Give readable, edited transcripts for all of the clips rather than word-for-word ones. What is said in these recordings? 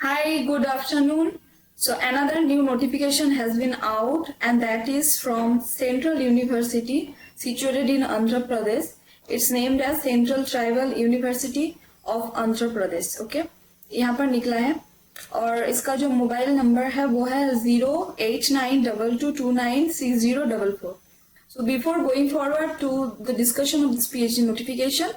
Hi, good afternoon. So another new notification has been out, and that is from Central University situated in Andhra Pradesh. It's named as Central Tribal University of Andhra Pradesh. Okay, यहाँ पर निकला है और इसका जो mobile number है वो है 0892229604. So before going forward to the discussion of this PhD notification,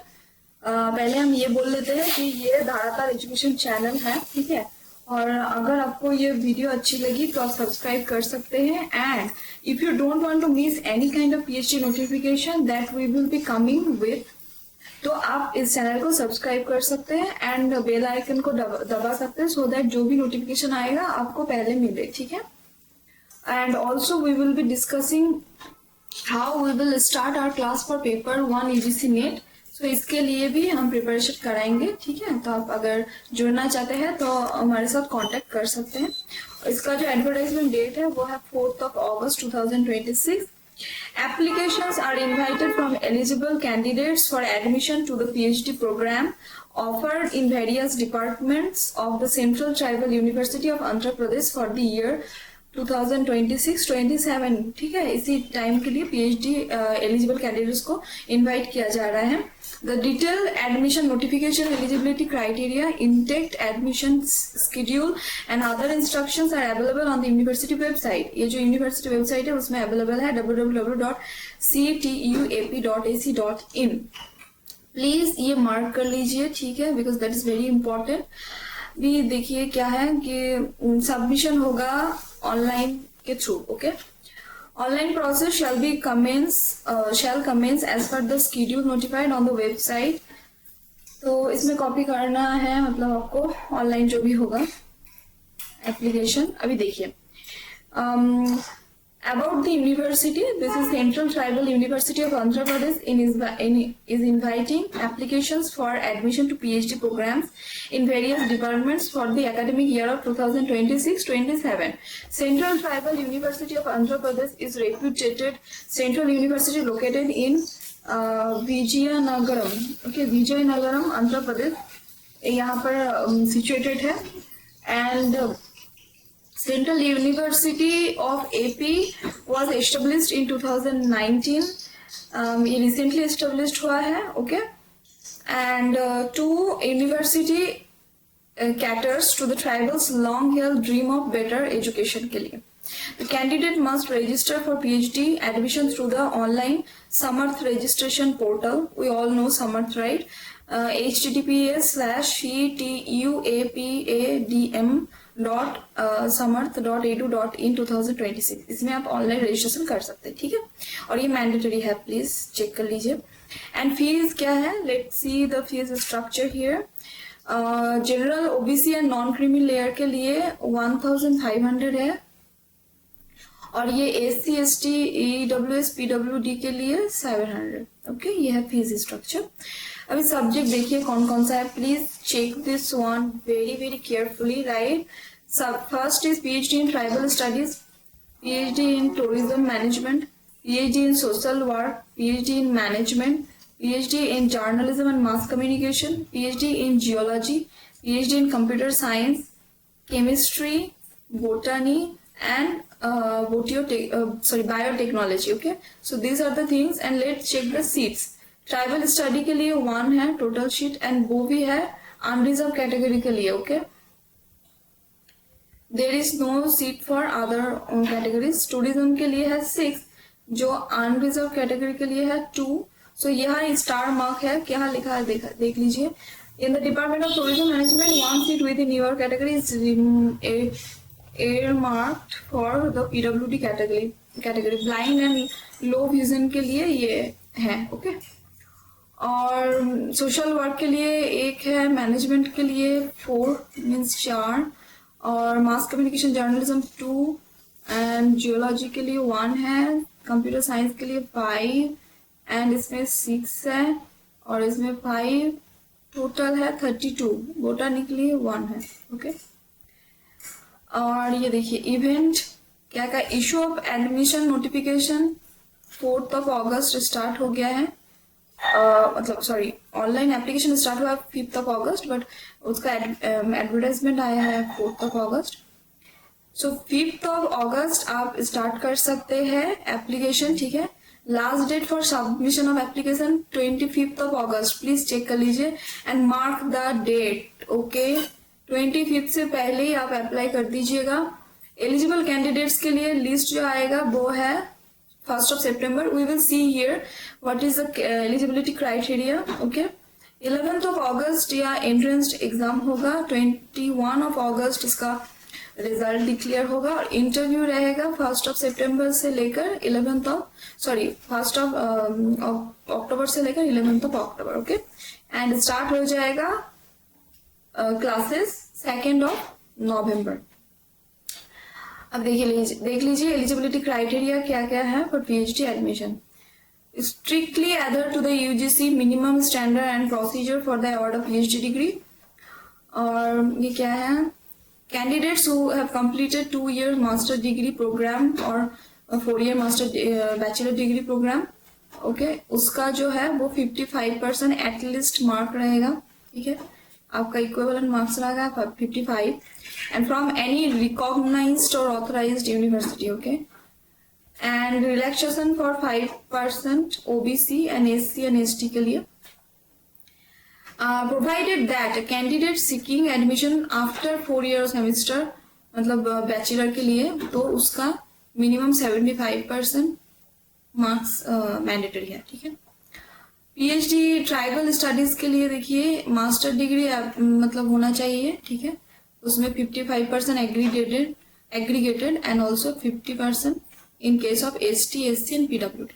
पहले हम ये बोल लेते हैं कि ये धारातार एजुकेशन चैनल है, ठीक है। और अगर आपको ये वीडियो अच्छी लगी तो आप सब्सक्राइब कर सकते हैं, and if you don't want to miss any kind of PhD notification that we will be coming with, तो आप इस चैनल को सब्सक्राइब कर सकते हैं एंड बेल आइकन को दबा सकते हैं, सो दैट जो भी नोटिफिकेशन आएगा आपको पहले मिले, ठीक है। And also we will be discussing how we will start our class for paper 1 UGC NET. तो इसके लिए भी हम प्रिपरेशन कराएंगे, ठीक है। तो आप अगर जुड़ना चाहते हैं तो हमारे साथ कांटेक्ट कर सकते हैं। इसका जो एडवर्टाइजमेंट डेट है वो है 4th of August 2026. Applications are invited from eligible candidates for admission to the PhD program offered in various departments of the Central Tribal University of Andhra Pradesh for the year 2026-27, ठीक है। इसी time के लिए PhD eligible candidates को invite किया जा रहा है। The detailed admission notification, eligibility criteria, intake, admission schedule and other instructions are available on the university website. ये जो university website है उसमें available है www.ctuap.ac.in. प्लीज ये मार्क कर लीजिए, ठीक है, because that is very important. भी देखिए क्या है कि सबमिशन होगा ऑनलाइन के through, okay. Online process shall commence as per the schedule notified on the website. तो इसमें कॉपी करना है, मतलब आपको ऑनलाइन जो भी होगा एप्लीकेशन। अभी देखिए about the university, this is Central Tribal University of Andhra Pradesh is inviting applications for admission to PhD programs in various departments for the academic year of 2026-27. Central Tribal University of Andhra Pradesh is reputed central university located in Vijayanagaram, okay, Vijayanagaram, Andhra Pradesh, यहाँ पर situated है। and Central University of AP was established in 2019. ये recently established हुआ है, okay. And two university caters to the tribals' long-held dream of better education के लिए. The candidate must register for PhD admission through the online Samarth registration portal. We all know Samarth, right? https://ctuapadm.samarth.edu.in 2026. इसमें आप online registration कर सकते हैं, ठीक है। और ये मैंडेटरी है, प्लीज चेक कर लीजिए। एंड फीस क्या है, let's see the fees structure here. General, OBC and non creamy layer के लिए 1500 है, और ये SC ST EWS PWD के लिए 700, ओके। ये है फीस स्ट्रक्चर। अभी सब्जेक्ट देखिए कौन कौन सा है, please check this one very carefully, right. First is PhD in tribal studies, PhD in tourism management, PhD in social work, PhD in management, PhD in journalism and mass communication, PhD in geology, PhD in computer science, chemistry, botany and biotechnology, okay. So these are the things, and let's check the seats. Tribal study के लिए 1 है total sheet, and वो भी है unreserved category के लिए, okay. There is no seat for other categories. Tourism के लिए है 6, जो अनरिजर्व कैटेगरी के लिए है 2। सो यहाँ स्टार मार्क है, क्या लिखा है देख लीजिए। In the department of tourism management 1 seat with in your category is earmarked for the PWD category. Blind and low vision के लिए ये है, ओके। और सोशल वर्क के लिए 1 है, मैनेजमेंट के लिए 4 मीन्स 4, और mass communication journalism 2, and geology के लिए 1 है, कंप्यूटर साइंस के लिए 5, एंड इसमें 6 है, और इसमें 5 टोटल है 32। बोटानी के लिए 1 है, ओके। और ये देखिए इवेंट क्या का issue of admission notification 4th of August start हो गया है, मतलब सॉरी, ऑनलाइन एप्लीकेशन स्टार्ट हुआ 5 अगस्त, बट उसका एडवर्टाइजमेंट आया है 4 अगस्त। सो 5 अगस्त आप स्टार्ट कर सकते हैं एप्लीकेशन, ठीक है। Last date for submission of application 25 अगस्त, प्लीज चेक कर लीजिए and mark the date, okay. 25 से पहले ही आप अप्लाई कर दीजिएगा। एलिजिबल कैंडिडेट्स के लिए लिस्ट जो आएगा वो है 1 September. We will see here what is the eligibility criteria, okay. 11 August या एंट्रेंस एग्जाम होगा, 21 अगस्त इसका रिजल्ट डिक्लेयर होगा और इंटरव्यू रहेगा 1 September से लेकर 1 अक्टूबर से लेकर 11 अक्टूबर, ओके। एंड स्टार्ट हो जाएगा क्लासेस 2 November। अब देख लीजिए एलिजिबिलिटी क्राइटेरिया क्या क्या है for PhD admission. Strictly adhere to the UGC minimum standard and procedure for the award of PhD degree. और ये क्या है, candidates who have completed 2 year master degree program और 4 year master bachelor degree program, okay, उसका जो है वो 55% at least mark रहेगा, ठीक है। आपका इक्विवेलेंट मार्क्स रहेगा 55 and from any recognized or authorized university, okay, and relaxation for 5% OBC and SC and ST के लिए, provided that a candidate seeking admission after 4 year semester, मतलब बैचलर के लिए, तो उसका मिनिमम 75% मार्क्स मैंडेटरी है, ठीक है। पीएचडी ट्राइबल स्टडीज के लिए देखिए मास्टर डिग्री मतलब होना चाहिए, ठीक है। उसमें 55% aggregated and also 50% in case of ST, SC and PWD।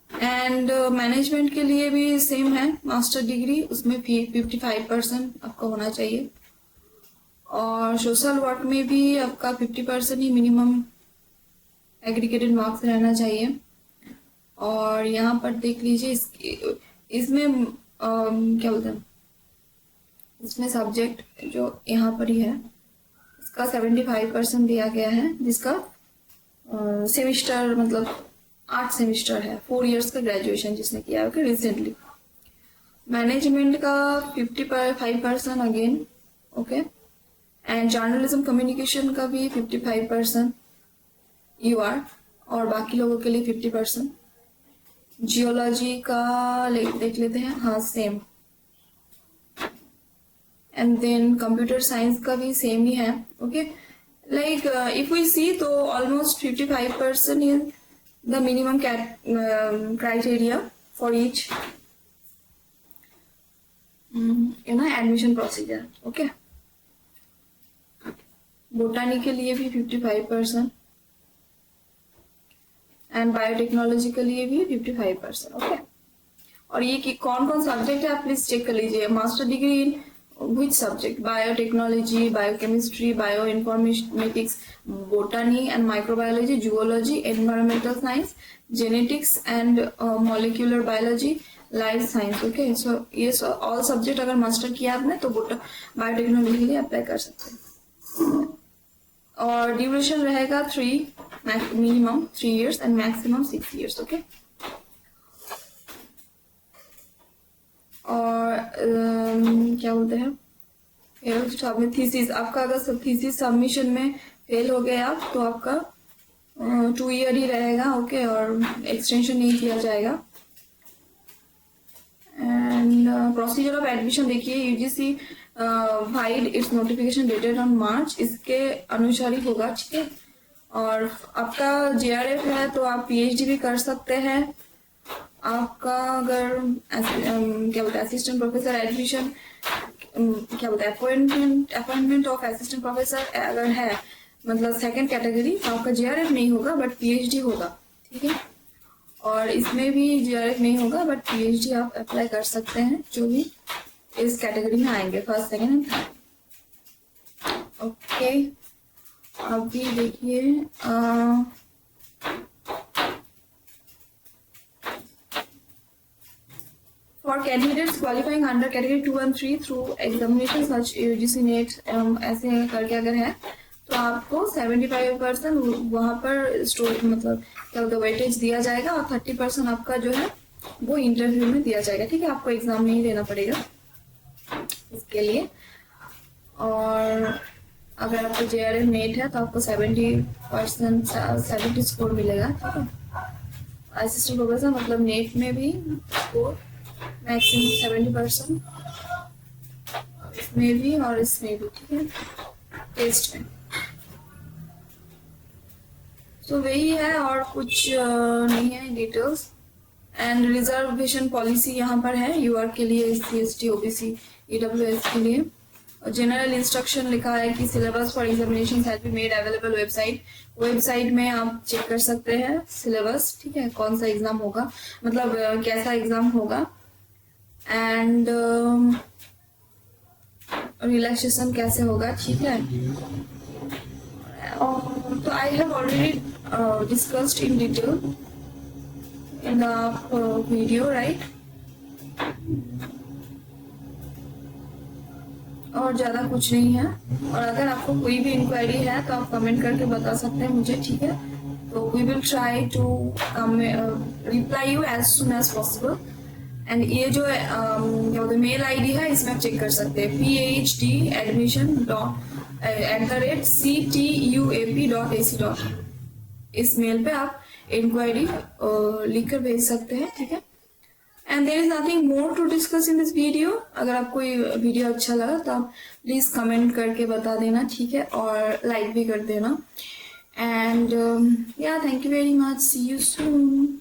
And management के लिए भी सेम है, मास्टर डिग्री उसमें 55% आपका होना चाहिए। और सोशल वर्क में भी आपका 50% ही मिनिमम एग्रीगेटेड मार्क्स रहना चाहिए। और यहाँ पर देख लीजिए इसमें क्या बोलते हैं, इसमें सब्जेक्ट जो यहाँ पर ही है इसका 75% दिया गया है, जिसका सेमिस्टर मतलब 8 सेमिस्टर है, 4 years का ग्रेजुएशन जिसने किया है, ओके, रिसेंटली। मैनेजमेंट का 55% again, okay. And journalism communication का भी 55% UR और बाकी लोगों के लिए 50%। जियोलॉजी का देख लेते हैं, हाँ same. And then computer science का भी सेम ही है, okay. Like if we see तो almost 55% is the minimum criteria for each admission procedure, okay. Botany के लिए भी 55% एंड बायोटेक्नोलॉजी के लिए भी 55%, ओके। और ये कि कौन कौन सब्जेक्ट है आप प्लीज चेक कर लीजिए। Master degree in which subject, biotechnology, biochemistry, bio informatics, botany and microbiology, zoology, environmental science, genetics and molecular biology, life science, okay. So ये ऑल सब्जेक्ट अगर मास्टर किया आपने तो बायोटेक्नोलॉजी के लिए अप्लाई कर सकते हैं। और ड्यूरेशन रहेगा minimum 3 years and maximum 6 years, okay. और क्या बोलते हैं थीसिस, आपका अगर थीसिस सबमिशन में फेल हो गए आप तो आपका 2 year ही रहेगा, ओके, और एक्सटेंशन नहीं किया जाएगा। एंड प्रोसीजर ऑफ एडमिशन देखिए, UGC filed it's notification dated on March, इसके अनुसार ही होगा, ठीक है। और आपका JRF है तो आप PhD भी कर सकते हैं। आपका अगर क्या बोलते हैं असिस्टेंट प्रोफेसर एडमिशन, क्या बोलते हैं अपॉइंटमेंट ऑफ असिस्टेंट प्रोफेसर अगर है, मतलब 2nd कैटेगरी, तो आपका JRF नहीं होगा बट PhD होगा, ठीक है। और इसमें भी JRF नहीं होगा बट PhD आप अप्लाई कर सकते हैं, जो भी इस कैटेगरी में आएंगे, 1st, 2nd and 3rd, okay. अभी देखिए for candidates qualifying under category 2 and 3 through examination such UGC net ऐसे करके अगर है तो आपको 75% वहाँ पर स्टोर मतलब क्या बोलते वेटेज दिया जाएगा और 30% आपका जो है वो इंटरव्यू में दिया जाएगा, ठीक है। आपको एग्जाम नहीं देना पड़ेगा इसके लिए। और अगर आपको JRF नेट है तो आपको 70% 70 स्कोर मिलेगा, ठीक है। असिस्टेंट प्रोफेसर मतलब नेट में भी स्कोर मैक्सिमम 70%, इसमें भी और इसमें भी, ठीक है, टेस्ट में। तो वही है और कुछ नहीं है डिटेल्स। एंड रिजर्वेशन पॉलिसी यहाँ पर है यूआर के लिए, SC ST OBC EWS के लिए। जनरल इंस्ट्रक्शन लिखा है कि syllabus for examination has been made available website में आप चेक कर सकते हैं सिलेबस, ठीक है, कौन सा एग्जाम होगा, मतलब कैसा एग्जाम होगा। एंड रिलैक्सेशन कैसे होगा, ठीक है। तो I have already discussed in detail in the video, right. और ज़्यादा कुछ नहीं है। और अगर आपको कोई भी इंक्वायरी है तो आप कमेंट करके बता सकते हैं मुझे, ठीक है। तो we will try to reply you as soon as possible. And ये जो मेल ID है इसमें आप चेक कर सकते हैं phd@ctuap.ac. इस मेल पे आप इंक्वायरी लिख कर भेज सकते हैं, ठीक है। And there is nothing more to discuss in this video. अगर आपको ये वीडियो अच्छा लगा तो आप प्लीज कमेंट करके बता देना, ठीक है, और लाइक भी कर देना। एंड या thank you very much, see you soon.